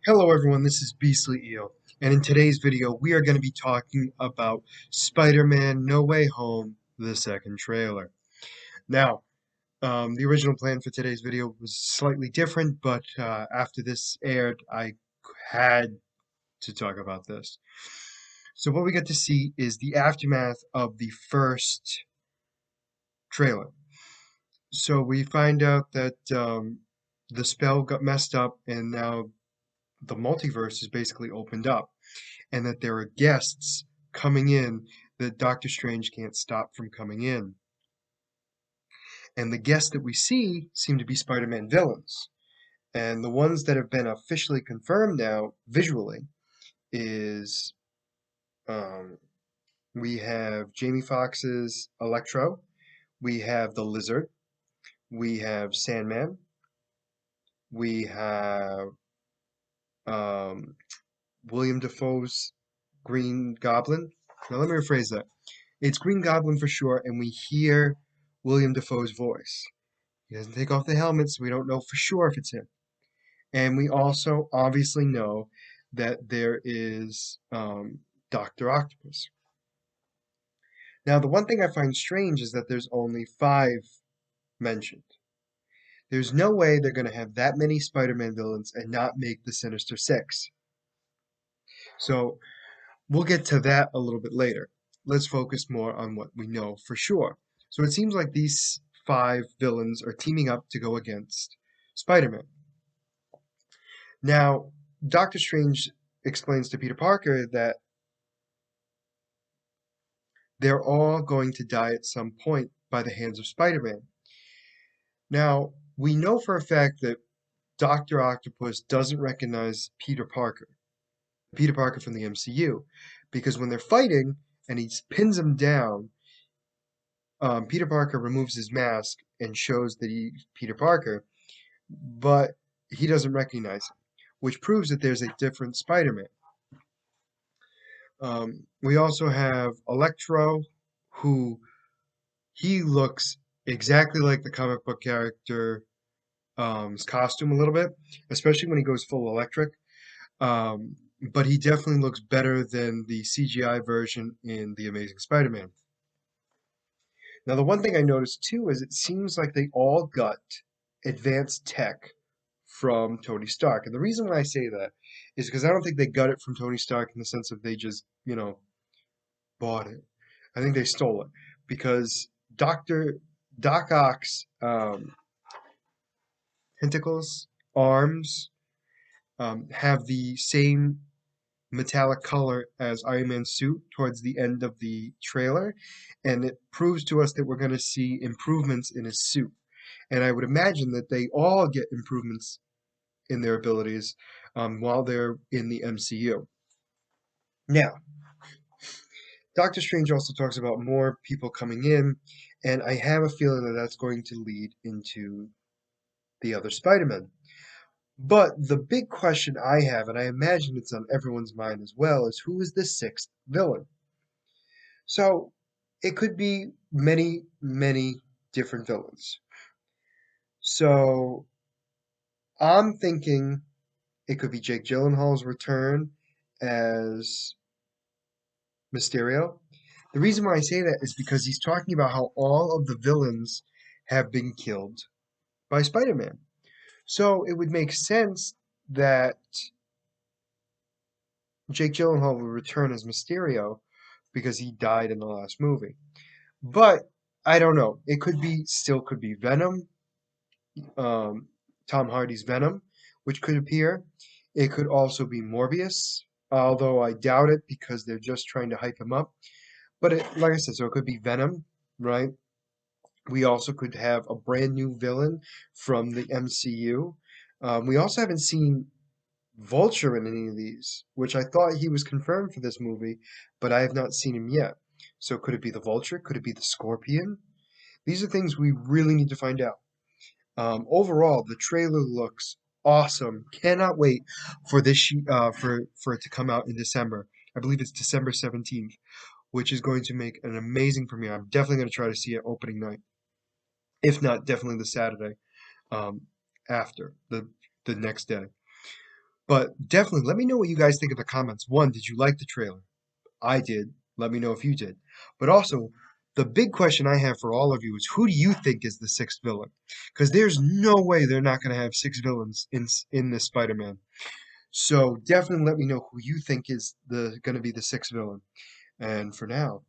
Hello everyone, this is Beastly Eel, and in today's video we are going to be talking about Spider-Man No Way Home, the second trailer. Now, the original plan for today's video was slightly different, but after this aired, I had to talk about this. So what we get to see is the aftermath of the first trailer. So we find out that the spell got messed up, and now the multiverse is basically opened up, and that there are guests coming in that Doctor Strange can't stop from coming in. And the guests that we see seem to be Spider-Man villains. And the ones that have been officially confirmed now visually is um, we have Jamie Foxx's Electro, we have the Lizard, we have Sandman, we have um, William Dafoe's Green Goblin. Now let me rephrase that. It's Green Goblin for sure, and we hear William Dafoe's voice. He doesn't take off the helmet, so we don't know for sure if it's him. And we also obviously know that there is Dr. Octopus. Now, the one thing I find strange is that there's only 5 mentioned. There's no way they're going to have that many Spider-Man villains and not make the Sinister Six. So we'll get to that a little bit later. Let's focus more on what we know for sure. So it seems like these 5 villains are teaming up to go against Spider-Man. Now, Doctor Strange explains to Peter Parker that they're all going to die at some point by the hands of Spider-Man. Now, we know for a fact that Dr. Octopus doesn't recognize Peter Parker from the MCU, because when they're fighting and he pins him down, Peter Parker removes his mask and shows that he's Peter Parker, but he doesn't recognize him, which proves that there's a different Spider-Man. We also have Electro, who he looks exactly like the comic book character, his costume a little bit, especially when he goes full electric. But he definitely looks better than the CGI version in The Amazing Spider-Man. Now, the one thing I noticed too is it seems like they all got advanced tech from Tony Stark. And the reason why I say that is because I don't think they got it from Tony Stark in the sense of they just, bought it. I think they stole it because Doc Ock's tentacles, arms, have the same metallic color as Iron Man's suit towards the end of the trailer, and it proves to us that we're going to see improvements in his suit. And I would imagine that they all get improvements in their abilities while they're in the MCU. Now, Doctor Strange also talks about more people coming in, and I have a feeling that that's going to lead into the other Spider-Man. But the big question I have, and I imagine it's on everyone's mind as well, is who is the 6th villain? So it could be many, many different villains. So I'm thinking it could be Jake Gyllenhaal's return as Mysterio. The reason why I say that is because he's talking about how all of the villains have been killed by Spider-Man. So it would make sense that Jake Gyllenhaal will return as Mysterio because he died in the last movie. But I don't know. It could be Venom, um, Tom Hardy's Venom, which could appear. It could also be Morbius, although I doubt it because they're just trying to hype him up. But like I said, so it could be Venom, right? We also could have a brand new villain from the MCU. We also haven't seen Vulture in any of these, which I thought he was confirmed for this movie, but I have not seen him yet. So could it be the Vulture? Could it be the Scorpion? These are things we really need to find out. Overall, the trailer looks awesome. Cannot wait for for it to come out in December. I believe it's December 17th, which is going to make an amazing premiere. I'm definitely going to try to see it opening night, if not definitely the Saturday after the next day. But definitely let me know what you guys think in the comments. One, did you like the trailer? I did. Let me know if you did. But also, the big question I have for all of you is who do you think is the sixth villain? Because there's no way they're not going to have six villains in this Spider-Man. So definitely let me know who you think is the going to be the sixth villain. And for now,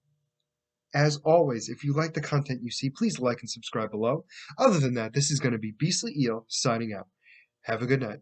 as always, if you like the content you see, please like and subscribe below. Other than that, this is going to be Beastly Eel signing out. Have a good night.